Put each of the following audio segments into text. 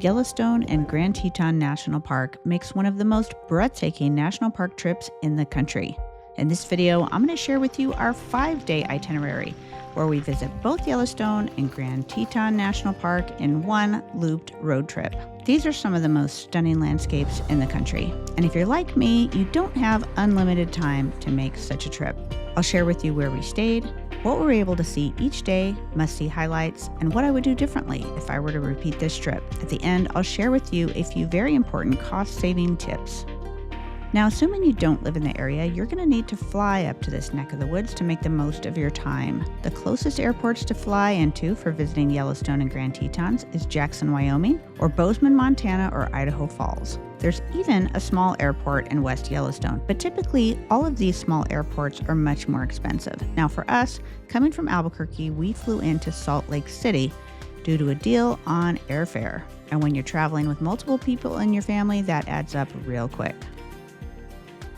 Yellowstone and Grand Teton National Park makes one of the most breathtaking national park trips in the country. In this video, I'm going to share with you our 5-day itinerary, where we visit both Yellowstone and Grand Teton National Park in one looped road trip. These are some of the most stunning landscapes in the country. And if you're like me, you don't have unlimited time to make such a trip. I'll share with you where we stayed, what we were able to see each day, must-see highlights, and what I would do differently if I were to repeat this trip. At the end, I'll share with you a few very important cost-saving tips. Now, assuming you don't live in the area, you're going to need to fly up to this neck of the woods to make the most of your time. The closest airports to fly into for visiting Yellowstone and Grand Tetons is Jackson, Wyoming, or Bozeman, Montana, or Idaho Falls. There's even a small airport in West Yellowstone, but typically all of these small airports are much more expensive. Now for us, coming from Albuquerque, we flew into Salt Lake City due to a deal on airfare. And when you're traveling with multiple people in your family, that adds up real quick.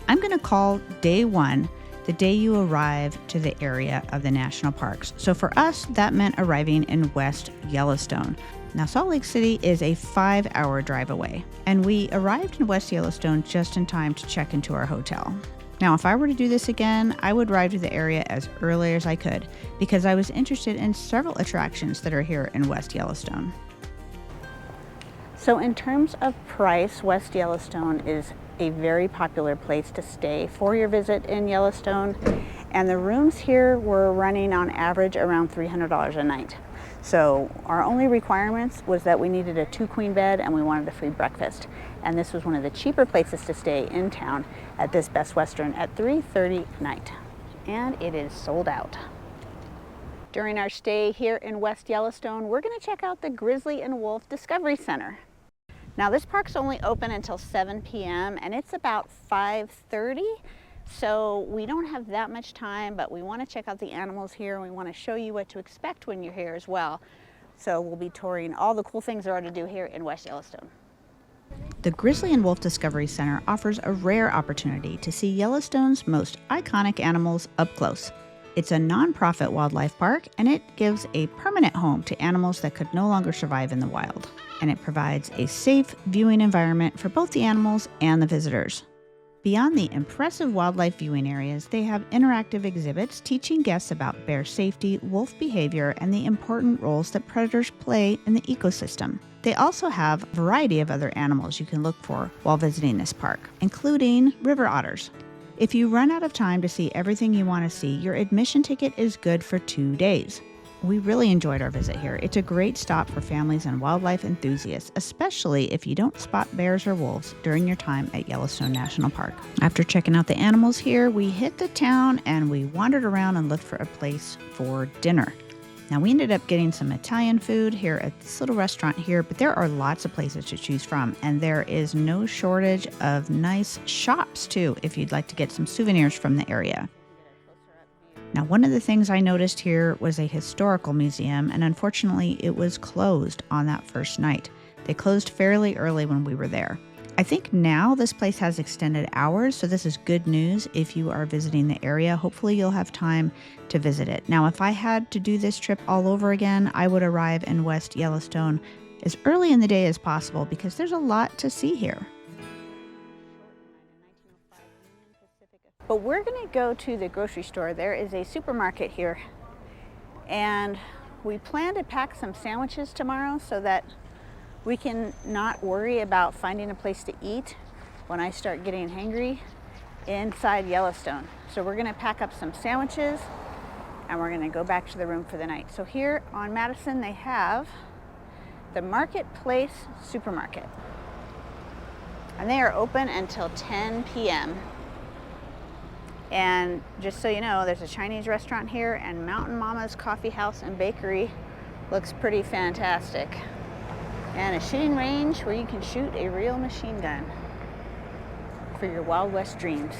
I'm going to call day one the day you arrive to the area of the national parks. So for us, that meant arriving in West Yellowstone. Now, Salt Lake City is a 5-hour drive away, and we arrived in West Yellowstone just in time to check into our hotel. Now, if I were to do this again, I would arrive to the area as early as I could because I was interested in several attractions that are here in West Yellowstone. So in terms of price, West Yellowstone is a very popular place to stay for your visit in Yellowstone, and the rooms here were running on average around $300 a night. So our only requirements was that we needed a 2-queen bed and we wanted a free breakfast, and this was one of the cheaper places to stay in town at this Best Western at $330 a night, and it is sold out. During our stay here in West Yellowstone, we're going to check out the Grizzly and Wolf Discovery Center. Now this park's only open until 7 p.m. and it's about 5:30, so we don't have that much time, but we want to check out the animals here and we want to show you what to expect when you're here as well. So we'll be touring all the cool things there are to do here in West Yellowstone. The Grizzly and Wolf Discovery Center offers a rare opportunity to see Yellowstone's most iconic animals up close. It's a nonprofit wildlife park, and it gives a permanent home to animals that could no longer survive in the wild. And it provides a safe viewing environment for both the animals and the visitors. Beyond the impressive wildlife viewing areas, they have interactive exhibits teaching guests about bear safety, wolf behavior, and the important roles that predators play in the ecosystem. They also have a variety of other animals you can look for while visiting this park, including river otters. If you run out of time to see everything you want to see, your admission ticket is good for 2 days. We really enjoyed our visit here. It's a great stop for families and wildlife enthusiasts, especially if you don't spot bears or wolves during your time at Yellowstone National Park. After checking out the animals here, we hit the town and we wandered around and looked for a place for dinner. Now, we ended up getting some Italian food here at this little restaurant here, but there are lots of places to choose from, and there is no shortage of nice shops too if you'd like to get some souvenirs from the area. Now, one of the things I noticed here was a historical museum, and unfortunately it was closed on that first night. They closed fairly early when we were there. I think now this place has extended hours, so this is good news if you are visiting the area. Hopefully you'll have time to visit it. Now, if I had to do this trip all over again, I would arrive in West Yellowstone as early in the day as possible because there's a lot to see here. But we're going to go to the grocery store. There is a supermarket here, and we plan to pack some sandwiches tomorrow so that we can not worry about finding a place to eat when I start getting hangry inside Yellowstone. So we're going to pack up some sandwiches and we're going to go back to the room for the night. So here on Madison, they have the Marketplace Supermarket, and they are open until 10 p.m. And just so you know, there's a Chinese restaurant here, and Mountain Mama's Coffee House and Bakery looks pretty fantastic. And a shooting range where you can shoot a real machine gun for your Wild West dreams.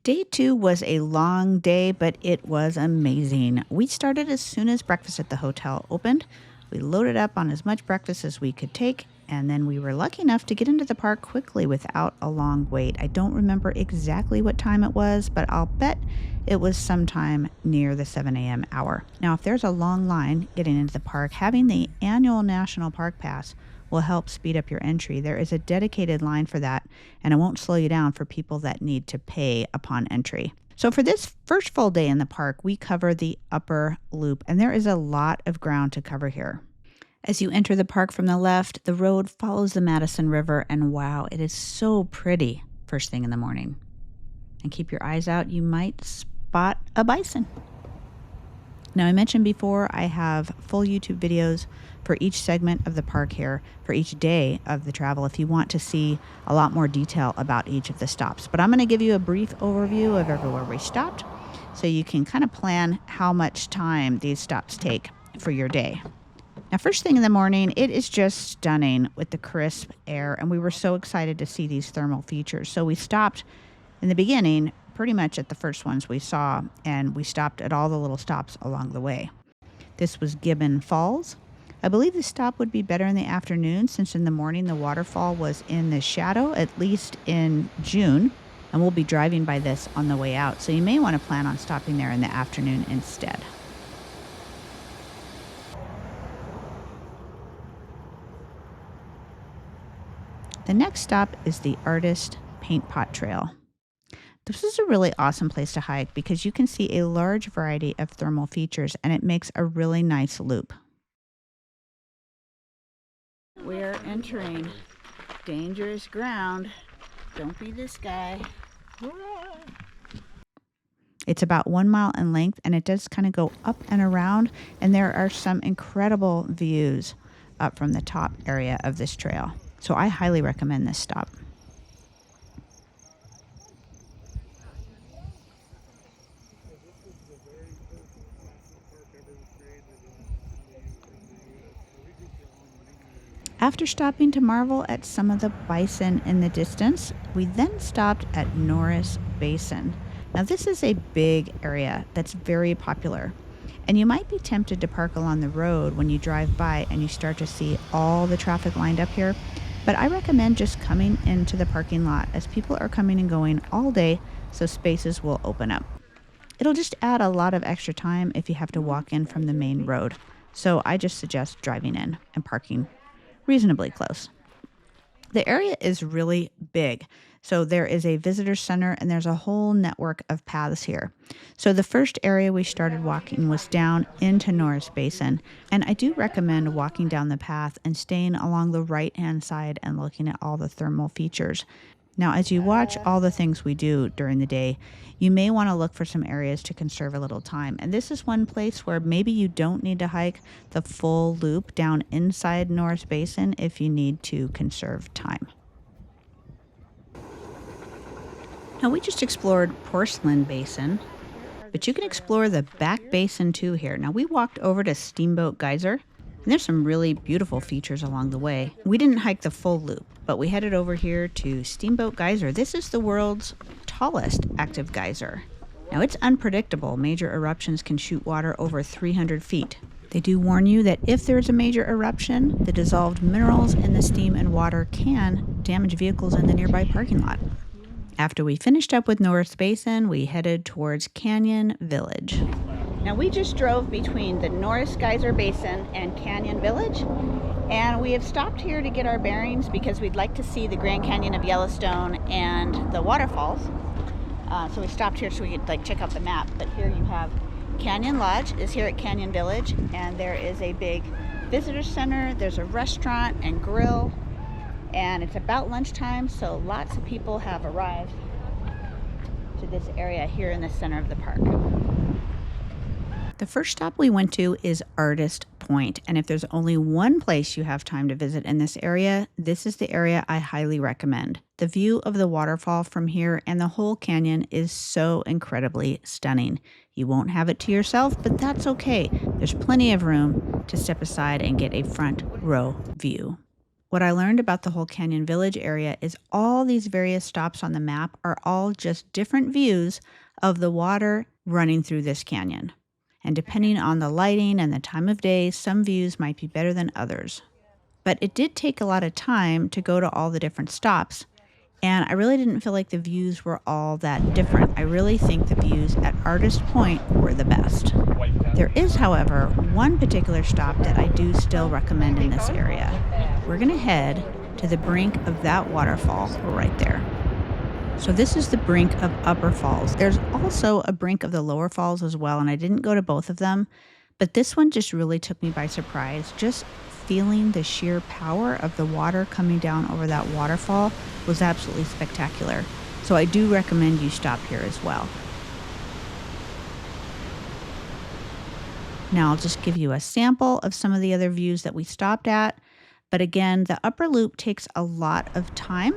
Day 2 was a long day, but it was amazing. We started as soon as breakfast at the hotel opened. We loaded up on as much breakfast as we could take, and then we were lucky enough to get into the park quickly without a long wait. I don't remember exactly what time it was, but I'll bet it was sometime near the 7 a.m. hour. Now, if there's a long line getting into the park, having the annual National Park Pass will help speed up your entry. There is a dedicated line for that, and it won't slow you down for people that need to pay upon entry. So for this first full day in the park, we cover the upper loop, and there is a lot of ground to cover here. As you enter the park from the left, the road follows the Madison River, and wow, it is so pretty first thing in the morning. And keep your eyes out, you might spot a bison. Now, I mentioned before I have full YouTube videos for each segment of the park here, for each day of the travel, if you want to see a lot more detail about each of the stops. But I'm going to give you a brief overview of everywhere we stopped, so you can kind of plan how much time these stops take for your day. Now, first thing in the morning, it is just stunning with the crisp air, and we were so excited to see these thermal features. So we stopped in the beginning, pretty much at the first ones we saw, and we stopped at all the little stops along the way. This was Gibbon Falls. I believe the stop would be better in the afternoon, since in the morning the waterfall was in the shadow, at least in June, and we'll be driving by this on the way out. So you may want to plan on stopping there in the afternoon instead. The next stop is the Artist Paint Pot Trail. This is a really awesome place to hike because you can see a large variety of thermal features, and it makes a really nice loop. We are entering dangerous ground. Don't be this guy. It's about 1 mile in length, and it does kind of go up and around, and there are some incredible views up from the top area of this trail. So I highly recommend this stop. After stopping to marvel at some of the bison in the distance, we then stopped at Norris Basin. Now, this is a big area that's very popular, and you might be tempted to park along the road when you drive by and you start to see all the traffic lined up here. But I recommend just coming into the parking lot, as people are coming and going all day, so spaces will open up. It'll just add a lot of extra time if you have to walk in from the main road. So I just suggest driving in and parking reasonably close. The area is really big. So there is a visitor center, and there's a whole network of paths here. So the first area we started walking was down into Norris Basin, and I do recommend walking down the path and staying along the right-hand side and looking at all the thermal features. Now, as you watch all the things we do during the day, you may want to look for some areas to conserve a little time. And this is one place where maybe you don't need to hike the full loop down inside Norris Basin if you need to conserve time. Now, we just explored Porcelain Basin, but you can explore the back basin too here. Now, we walked over to Steamboat Geyser, and there's some really beautiful features along the way. We didn't hike the full loop, but we headed over here to Steamboat Geyser. This is the world's tallest active geyser. Now, it's unpredictable. Major eruptions can shoot water over 300 feet. They do warn you that if there's a major eruption, the dissolved minerals in the steam and water can damage vehicles in the nearby parking lot. After we finished up with Norris Basin, we headed towards Canyon Village. Now, we just drove between the Norris Geyser Basin and Canyon Village, and we have stopped here to get our bearings because we'd like to see the Grand Canyon of Yellowstone and the waterfalls. So we stopped here so we could check out the map. But here you have Canyon Lodge is here at Canyon Village, and there is a big visitor center. There's a restaurant and grill, and it's about lunchtime, so lots of people have arrived to this area here in the center of the park. The first stop we went to is Artist Point, and if there's only one place you have time to visit in this area, this is the area I highly recommend. The view of the waterfall from here and the whole canyon is so incredibly stunning. You won't have it to yourself, but that's okay. There's plenty of room to step aside and get a front row view. What I learned about the whole Canyon Village area is all these various stops on the map are all just different views of the water running through this canyon. And depending on the lighting and the time of day, some views might be better than others. But it did take a lot of time to go to all the different stops, And I really didn't feel like the views were all that different. I really think the views at Artist Point were the best. There is, however, one particular stop that I do still recommend in this area. We're going to head to the brink of that waterfall right there. So this is the brink of Upper Falls. There's also a brink of the Lower Falls as well, and I didn't go to both of them, but this one just really took me by surprise. Just feeling the sheer power of the water coming down over that waterfall was absolutely spectacular. So I do recommend you stop here as well. Now I'll just give you a sample of some of the other views that we stopped at. But again, the upper loop takes a lot of time.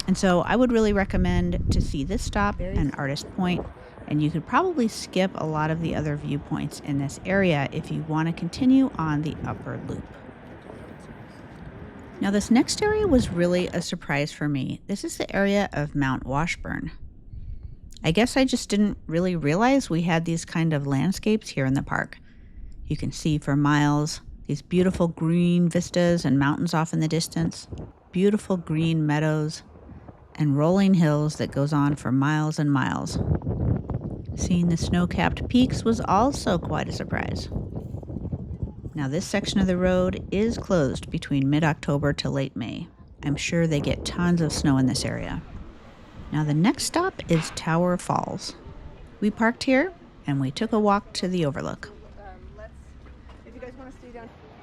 And so I would really recommend to see this stop and Artist Point. And you could probably skip a lot of the other viewpoints in this area if you want to continue on the upper loop. Now this next area was really a surprise for me. This is the area of Mount Washburn. I guess I just didn't really realize we had these kind of landscapes here in the park. You can see for miles these beautiful green vistas and mountains off in the distance, beautiful green meadows, and rolling hills that goes on for miles and miles. Seeing the snow-capped peaks was also quite a surprise. Now this section of the road is closed between mid-October to late May. I'm sure they get tons of snow in this area. Now the next stop is Tower Falls. We parked here and we took a walk to the overlook.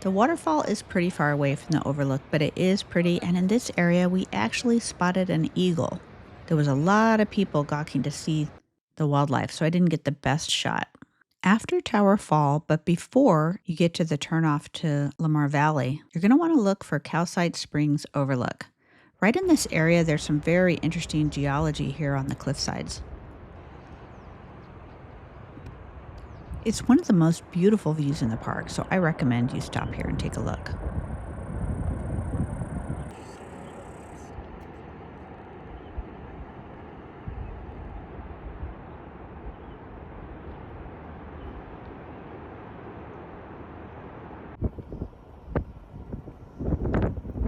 The waterfall is pretty far away from the overlook, but it is pretty, and in this area we actually spotted an eagle. There was a lot of people gawking to see the wildlife, so I didn't get the best shot. After Tower Fall, but before you get to the turnoff to Lamar Valley, you're going to want to look for Calcite Springs Overlook. Right in this area, there's some very interesting geology here on the cliff sides. It's one of the most beautiful views in the park, so I recommend you stop here and take a look.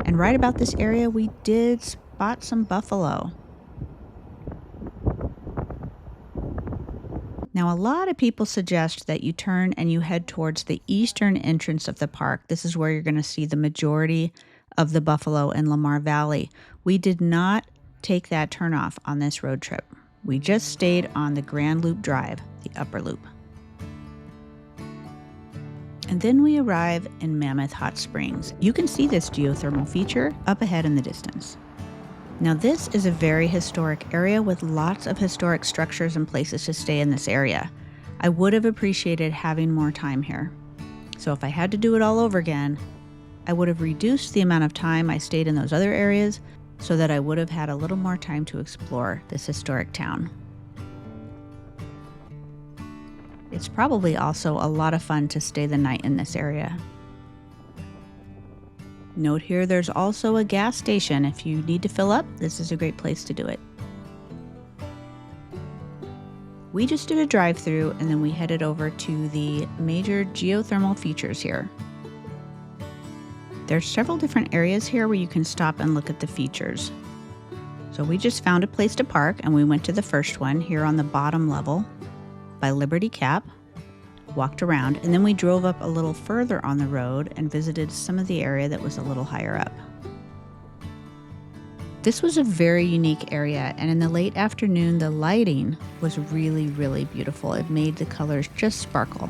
And right about this area, we did spot some buffalo. Now, a lot of people suggest that you turn and you head towards the eastern entrance of the park. This is where you're going to see the majority of the buffalo in Lamar Valley. We did not take that turnoff on this road trip. We just stayed on the Grand Loop Drive, the upper loop. And then we arrive in Mammoth Hot Springs. You can see this geothermal feature up ahead in the distance. Now this is a very historic area with lots of historic structures and places to stay in this area. I would have appreciated having more time here. So if I had to do it all over again, I would have reduced the amount of time I stayed in those other areas so that I would have had a little more time to explore this historic town. It's probably also a lot of fun to stay the night in this area. Note here there's also a gas station. If you need to fill up, this is a great place to do it. We just did a drive-through and then we headed over to the major geothermal features here. There's several different areas here where you can stop and look at the features. So we just found a place to park and we went to the first one here on the bottom level by Liberty Cap, walked around, and then we drove up a little further on the road and visited some of the area that was a little higher up. This was a very unique area, and in the late afternoon, the lighting was really, really beautiful. It made the colors just sparkle.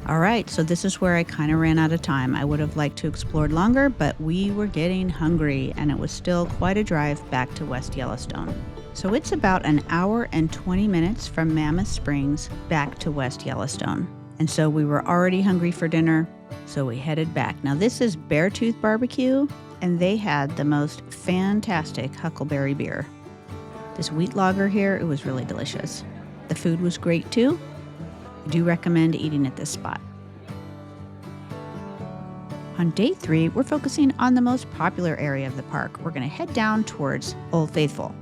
All right, so this is where I kind of ran out of time. I would have liked to explore longer, but we were getting hungry, and it was still quite a drive back to West Yellowstone. So it's about an hour and 20 minutes from Mammoth Springs back to West Yellowstone. And so we were already hungry for dinner, so we headed back. Now this is Beartooth Barbecue, and they had the most fantastic huckleberry beer. This wheat lager here, it was really delicious. The food was great too. I do recommend eating at this spot. On day 3, we're focusing on the most popular area of the park. We're going to head down towards Old Faithful.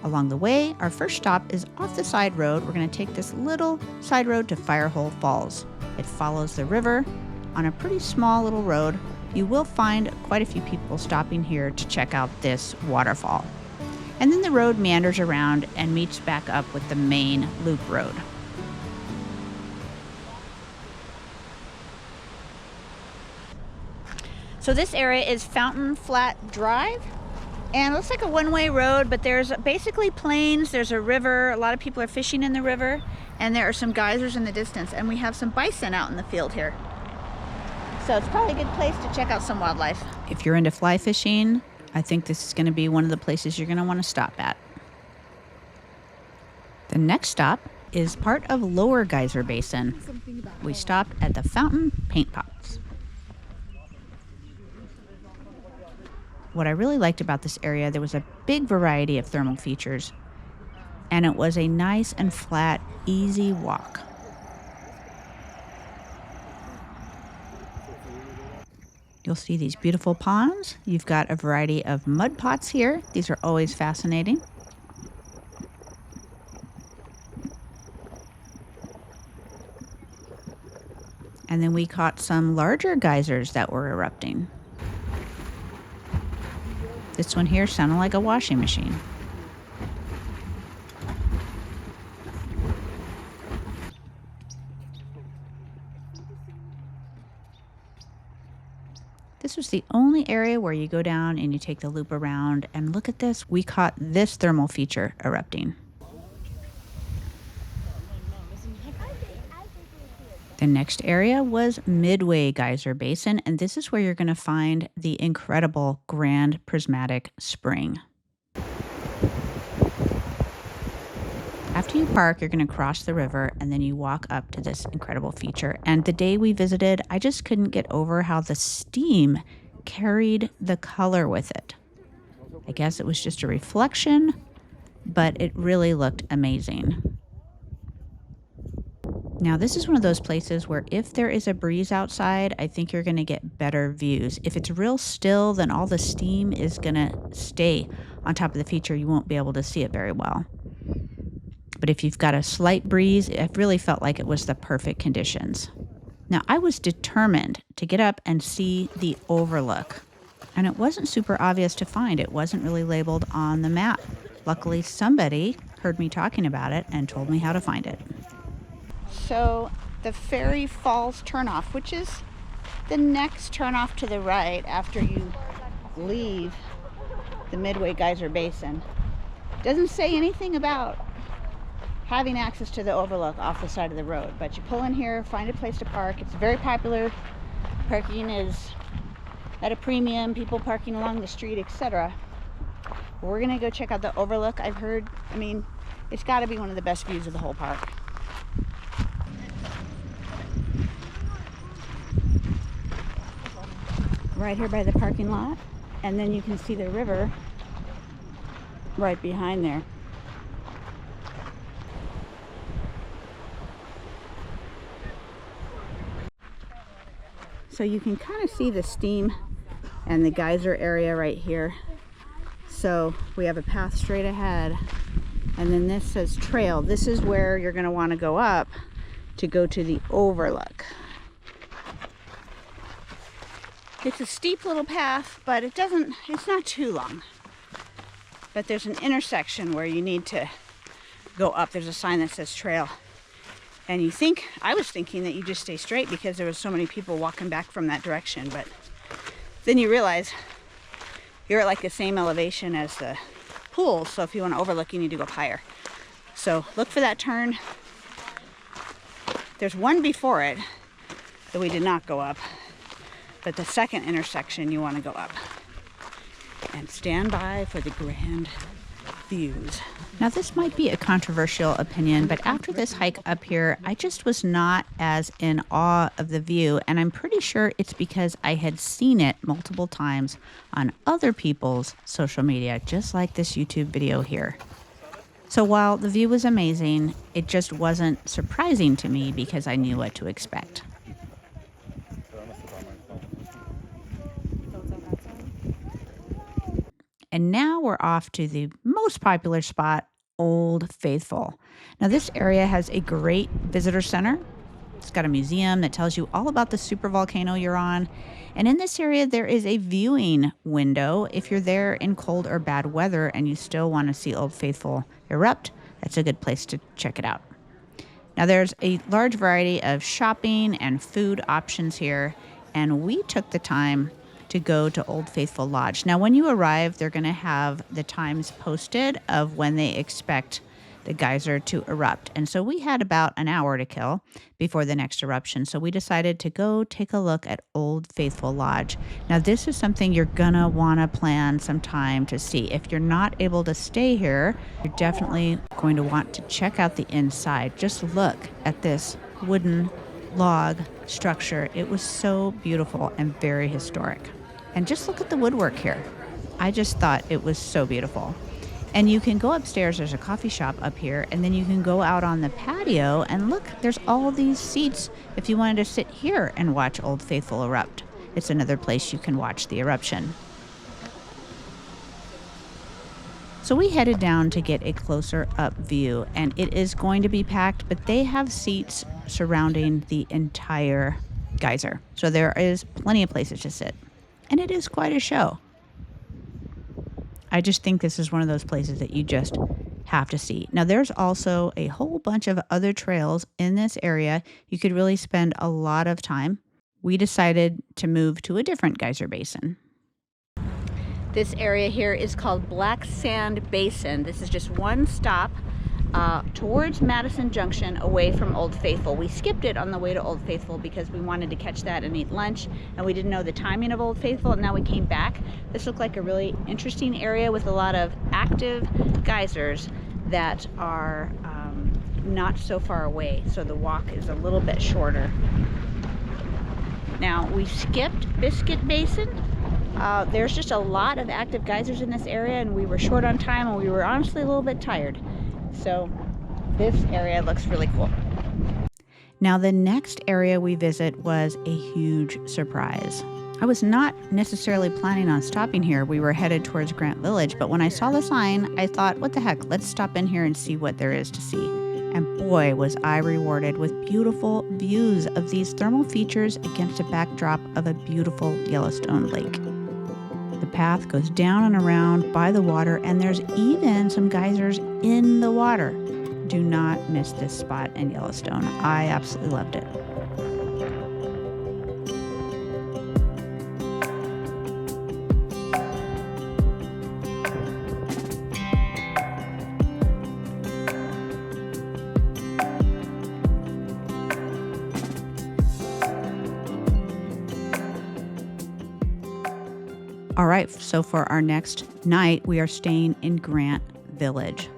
Along the way, our first stop is off the side road. We're going to take this little side road to Firehole Falls. It follows the river on a pretty small little road. You will find quite a few people stopping here to check out this waterfall. And then the road meanders around and meets back up with the main loop road. So this area is Fountain Flat Drive, and it looks like a one-way road, but there's basically plains, there's a river, a lot of people are fishing in the river, and there are some geysers in the distance, and we have some bison out in the field here. So it's probably a good place to check out some wildlife. If you're into fly fishing, I think this is going to be one of the places you're going to want to stop at. The next stop is part of Lower Geyser Basin. We stopped at the Fountain Paint Pots. What I really liked about this area, there was a big variety of thermal features, and it was a nice and flat, easy walk. You'll see these beautiful ponds. You've got a variety of mud pots here. These are always fascinating. And then we caught some larger geysers that were erupting. This one here sounded like a washing machine. This was the only area where you go down and you take the loop around, and look at this. We caught this thermal feature erupting. The next area was Midway Geyser Basin, and this is where you're going to find the incredible Grand Prismatic Spring. After you park, you're going to cross the river, and then you walk up to this incredible feature. And the day we visited, I just couldn't get over how the steam carried the color with it. I guess it was just a reflection, but it really looked amazing. Now, this is one of those places where if there is a breeze outside, I think you're going to get better views. If it's real still, then all the steam is going to stay on top of the feature. You won't be able to see it very well. But if you've got a slight breeze, it really felt like it was the perfect conditions. Now, I was determined to get up and see the overlook. And it wasn't super obvious to find. It wasn't really labeled on the map. Luckily, somebody heard me talking about it and told me how to find it. So the Fairy Falls turnoff, which is the next turnoff to the right after you leave the Midway Geyser Basin, doesn't say anything about having access to the overlook off the side of the road. But you pull in here, find a place to park. It's very popular. Parking is at a premium, people parking along the street, etc. We're gonna go check out the overlook. I've heard, it's gotta be one of the best views of the whole park. Right here by the parking lot, and then you can see the river right behind there. So you can kind of see the steam and the geyser area right here. So we have a path straight ahead, and then this says trail. This is where you're going to want to go up to go to the overlook. It's a steep little path, but it's not too long. But there's an intersection where you need to go up. There's a sign that says trail. And I was thinking that you just stay straight because there was so many people walking back from that direction. But then you realize you're at like the same elevation as the pool. So if you want to overlook, you need to go up higher. So look for that turn. There's one before it that we did not go up. But the second intersection, you want to go up. And stand by for the grand views. Now, this might be a controversial opinion, but after this hike up here, I just was not as in awe of the view. And I'm pretty sure it's because I had seen it multiple times on other people's social media, just like this YouTube video here. So while the view was amazing, it just wasn't surprising to me because I knew what to expect. And now we're off to the most popular spot, Old Faithful. Now this area has a great visitor center. It's got a museum that tells you all about the supervolcano you're on. And in this area, there is a viewing window. If you're there in cold or bad weather and you still want to see Old Faithful erupt, that's a good place to check it out. Now, there's a large variety of shopping and food options here, and we took the time to go to Old Faithful Lodge. Now, when you arrive, they're going to have the times posted of when they expect the geyser to erupt. And so we had about an hour to kill before the next eruption. So we decided to go take a look at Old Faithful Lodge. Now, this is something you're going to want to plan some time to see. If you're not able to stay here, you're definitely going to want to check out the inside. Just look at this wooden log structure. It was so beautiful and very historic. And just look at the woodwork here. I just thought it was so beautiful. And you can go upstairs, there's a coffee shop up here, and then you can go out on the patio and look, there's all these seats if you wanted to sit here and watch Old Faithful erupt. It's another place you can watch the eruption. So we headed down to get a closer up view, and it is going to be packed, but they have seats surrounding the entire geyser. So there is plenty of places to sit, and it is quite a show. I just think this is one of those places that you just have to see. Now, there's also a whole bunch of other trails in this area. You could really spend a lot of time. We decided to move to a different geyser basin. This area here is called Black Sand Basin. This is just one stop towards Madison Junction away from Old Faithful. We skipped it on the way to Old Faithful because we wanted to catch that and eat lunch, and we didn't know the timing of Old Faithful, and now we came back. This looked like a really interesting area with a lot of active geysers that are not so far away, so the walk is a little bit shorter. Now, we skipped Biscuit Basin. There's just a lot of active geysers in this area, and we were short on time, and we were honestly a little bit tired. So this area looks really cool. Now, the next area we visit was a huge surprise. I was not necessarily planning on stopping here. We were headed towards Grant Village, but when I saw the sign, I thought, what the heck, let's stop in here and see what there is to see. And boy, was I rewarded with beautiful views of these thermal features against a backdrop of a beautiful Yellowstone lake. The path goes down and around by the water, and there's even some geysers in the water. Do not miss this spot in Yellowstone. I absolutely loved it. All right, so for our next night, we are staying in Grant Village.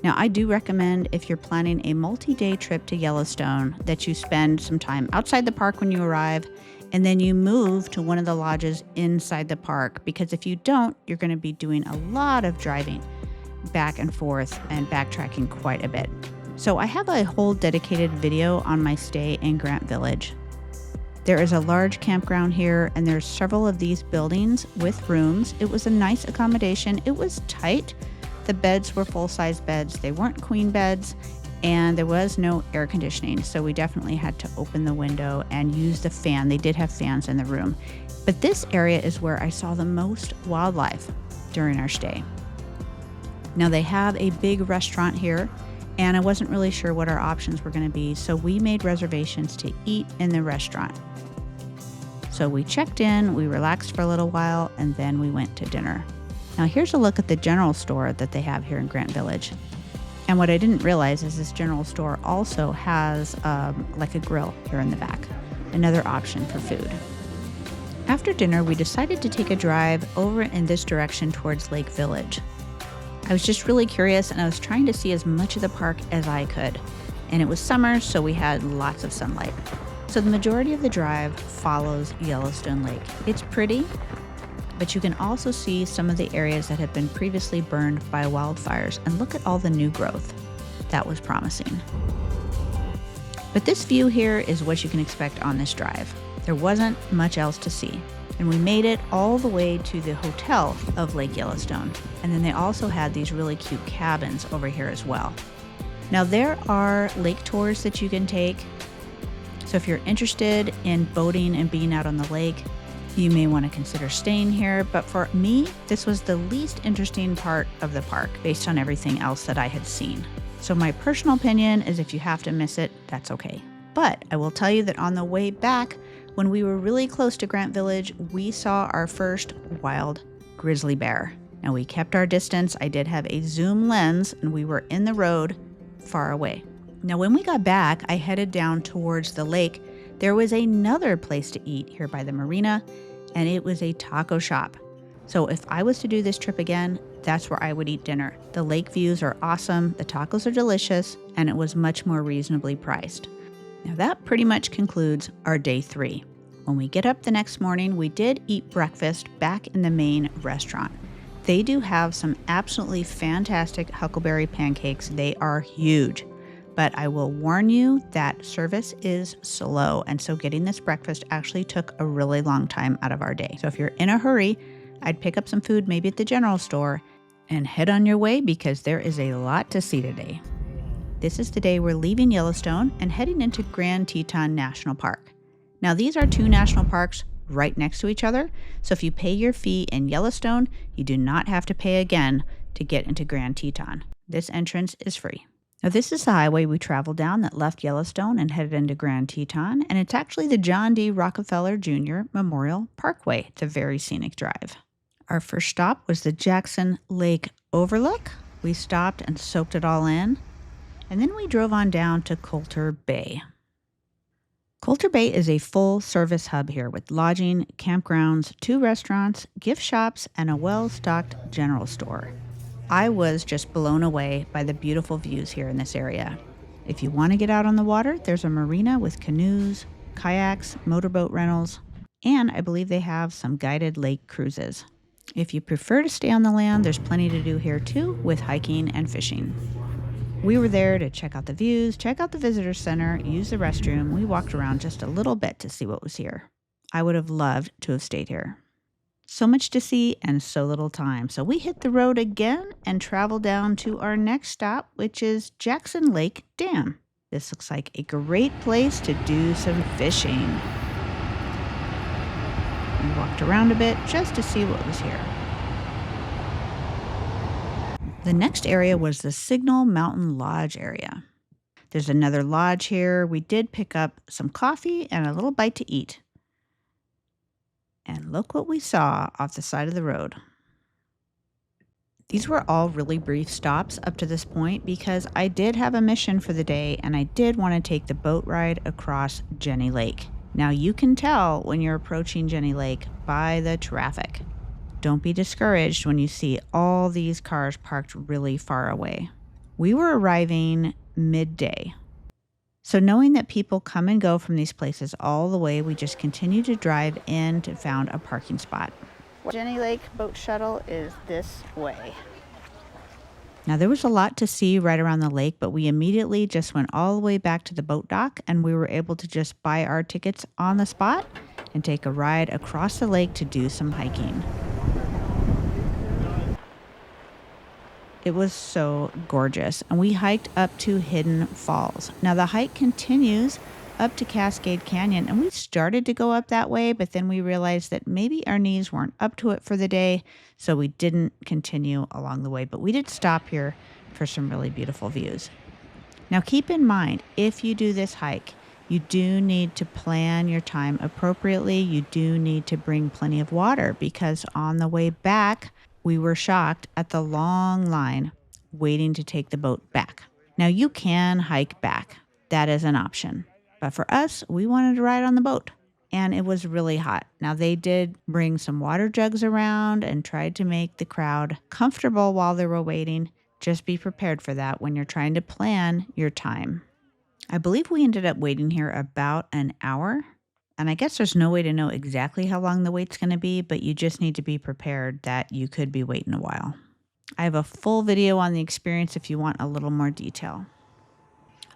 Now, I do recommend if you're planning a multi-day trip to Yellowstone that you spend some time outside the park when you arrive, and then you move to one of the lodges inside the park, because if you don't, you're going to be doing a lot of driving back and forth and backtracking quite a bit. So I have a whole dedicated video on my stay in Grant Village. There is a large campground here, and there's several of these buildings with rooms. It was a nice accommodation. It was tight. The beds were full-size beds. They weren't queen beds, and there was no air conditioning, so we definitely had to open the window and use the fan. They did have fans in the room. But this area is where I saw the most wildlife during our stay. Now, they have a big restaurant here, and I wasn't really sure what our options were going to be, so we made reservations to eat in the restaurant. So we checked in, we relaxed for a little while, and then we went to dinner. Now, here's a look at the general store that they have here in Grant Village. And what I didn't realize is this general store also has like a grill here in the back, another option for food. After dinner, we decided to take a drive over in this direction towards Lake Village. I was just really curious, and I was trying to see as much of the park as I could. And it was summer, so we had lots of sunlight. So the majority of the drive follows Yellowstone Lake. It's pretty, but you can also see some of the areas that have been previously burned by wildfires, and look at all the new growth. That was promising. But this view here is what you can expect on this drive. There wasn't much else to see. And we made it all the way to the hotel of Lake Yellowstone. And then they also had these really cute cabins over here as well. Now, there are lake tours that you can take. So if you're interested in boating and being out on the lake, you may want to consider staying here. But for me, this was the least interesting part of the park based on everything else that I had seen. So my personal opinion is if you have to miss it, that's okay. But I will tell you that on the way back, when we were really close to Grant Village, we saw our first wild grizzly bear. Now we kept our distance. I did have a zoom lens and we were in the road far away. Now when we got back, I headed down towards the lake. There was another place to eat here by the marina, and it was a taco shop. So if I was to do this trip again, that's where I would eat dinner. The lake views are awesome, the tacos are delicious, and it was much more reasonably priced. Now that pretty much concludes our day 3. When we get up the next morning, we did eat breakfast back in the main restaurant. They do have some absolutely fantastic huckleberry pancakes. They are huge. But I will warn you that service is slow, and so getting this breakfast actually took a really long time out of our day. So if you're in a hurry, I'd pick up some food maybe at the general store and head on your way because there is a lot to see today. This is the day we're leaving Yellowstone and heading into Grand Teton National Park. Now these are 2 national parks right next to each other, so if you pay your fee in Yellowstone, you do not have to pay again to get into Grand Teton. This entrance is free. Now this is the highway we traveled down that left Yellowstone and headed into Grand Teton, and it's actually the John D. Rockefeller Jr. Memorial Parkway. It's a very scenic drive. Our first stop was the Jackson Lake Overlook. We stopped and soaked it all in, and then we drove on down to Coulter Bay. Coulter Bay is a full-service hub here with lodging, campgrounds, 2 restaurants, gift shops, and a well-stocked general store. I was just blown away by the beautiful views here in this area. If you want to get out on the water, there's a marina with canoes, kayaks, motorboat rentals, and I believe they have some guided lake cruises. If you prefer to stay on the land, there's plenty to do here too with hiking and fishing. We were there to check out the views, check out the visitor center, use the restroom. We walked around just a little bit to see what was here. I would have loved to have stayed here. So much to see and so little time. So we hit the road again and traveled down to our next stop, which is Jackson Lake Dam. This looks like a great place to do some fishing. We walked around a bit just to see what was here. The next area was the Signal Mountain Lodge area. There's another lodge here. We did pick up some coffee and a little bite to eat. And look what we saw off the side of the road. These were all really brief stops up to this point because I did have a mission for the day and I did want to take the boat ride across Jenny Lake. Now you can tell when you're approaching Jenny Lake by the traffic. Don't be discouraged when you see all these cars parked really far away. We were arriving midday. So knowing that people come and go from these places all the way, we just continued to drive in to found a parking spot. Jenny Lake boat shuttle is this way. Now there was a lot to see right around the lake, but we immediately just went all the way back to the boat dock and we were able to just buy our tickets on the spot and take a ride across the lake to do some hiking. It was so gorgeous, and we hiked up to Hidden Falls. Now the hike continues up to Cascade Canyon, and we started to go up that way, but then we realized that maybe our knees weren't up to it for the day, so we didn't continue along the way. But we did stop here for some really beautiful views. Now keep in mind, if you do this hike, you do need to plan your time appropriately. You do need to bring plenty of water because on the way back, we were shocked at the long line waiting to take the boat back. Now you can hike back. That is an option. But for us, we wanted to ride on the boat. And it was really hot. Now they did bring some water jugs around and tried to make the crowd comfortable while they were waiting. Just be prepared for that when you're trying to plan your time. I believe we ended up waiting here about an hour. And I guess there's no way to know exactly how long the wait's going to be, but you just need to be prepared that you could be waiting a while. I have a full video on the experience if you want a little more detail.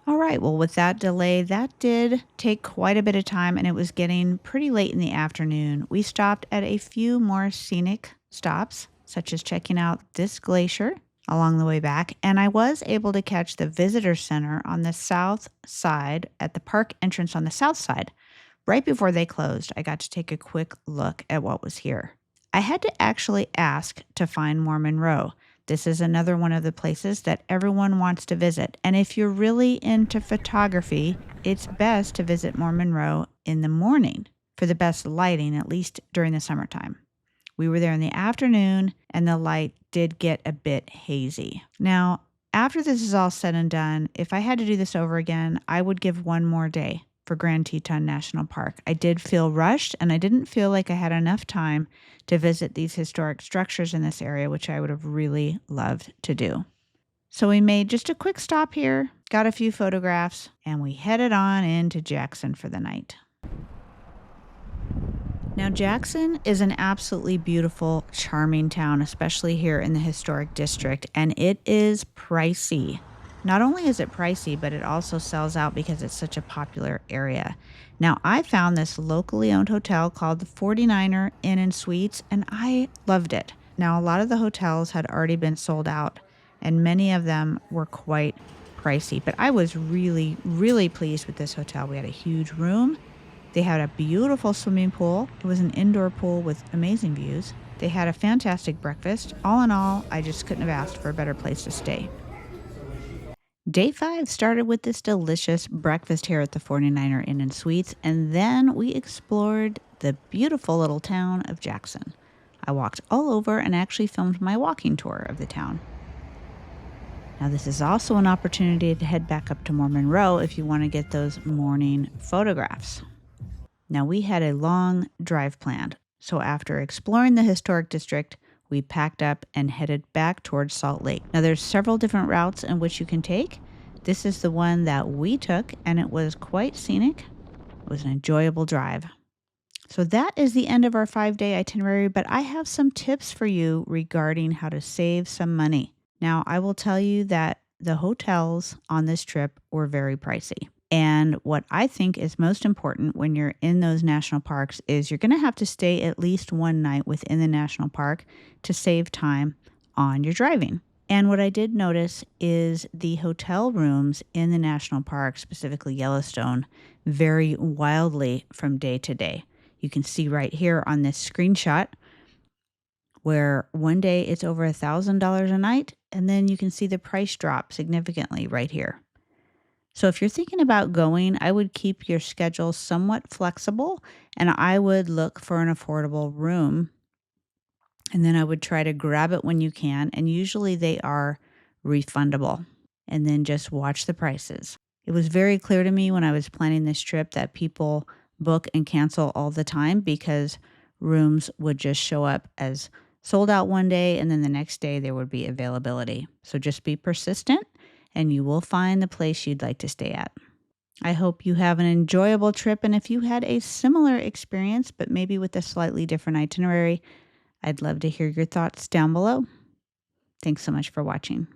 All right, well, with that delay, that did take quite a bit of time, and it was getting pretty late in the afternoon. We stopped at a few more scenic stops, such as checking out this glacier. along the way back, and I was able to catch the visitor center on the south side at the park entrance on the south side. Right before they closed, I got to take a quick look at what was here. I had to actually ask to find Mormon Row. This is another one of the places that everyone wants to visit. And if you're really into photography, it's best to visit Mormon Row in the morning for the best lighting, at least during the summertime. We were there in the afternoon, and the light did get a bit hazy. Now, after this is all said and done, if I had to do this over again, I would give one more day for Grand Teton National Park. I did feel rushed, and I didn't feel like I had enough time to visit these historic structures in this area, which I would have really loved to do. So we made just a quick stop here, got a few photographs, and we headed on into Jackson for the night. Now, Jackson is an absolutely beautiful, charming town, especially here in the historic district, and it is pricey. Not only is it pricey, but it also sells out because it's such a popular area. Now, I found this locally owned hotel called the 49er Inn and Suites, and I loved it. Now, a lot of the hotels had already been sold out, and many of them were quite pricey, but I was really, really pleased with this hotel. We had a huge room. They had a beautiful swimming pool. It was an indoor pool with amazing views. They had a fantastic breakfast. All in all, I just couldn't have asked for a better place to stay. Day 5 started with this delicious breakfast here at the 49er Inn and Suites, and then we explored the beautiful little town of Jackson. I walked all over and actually filmed my walking tour of the town. Now, this is also an opportunity to head back up to Mormon Row if you want to get those morning photographs. Now, we had a long drive planned, so after exploring the historic district, we packed up and headed back towards Salt Lake. Now, there's several different routes in which you can take. This is the one that we took, and it was quite scenic. It was an enjoyable drive. So that is the end of our 5-day itinerary, but I have some tips for you regarding how to save some money. Now, I will tell you that the hotels on this trip were very pricey. And what I think is most important when you're in those national parks is you're going to have to stay at least one night within the national park to save time on your driving. And what I did notice is the hotel rooms in the national park, specifically Yellowstone, vary wildly from day to day. You can see right here on this screenshot where one day it's over $1,000 a night, and then you can see the price drop significantly right here. So if you're thinking about going, I would keep your schedule somewhat flexible, and I would look for an affordable room, and then I would try to grab it when you can, and usually they are refundable, and then just watch the prices. It was very clear to me when I was planning this trip that people book and cancel all the time because rooms would just show up as sold out one day, and then the next day there would be availability. So just be persistent, and you will find the place you'd like to stay at. I hope you have an enjoyable trip, and if you had a similar experience, but maybe with a slightly different itinerary, I'd love to hear your thoughts down below. Thanks so much for watching.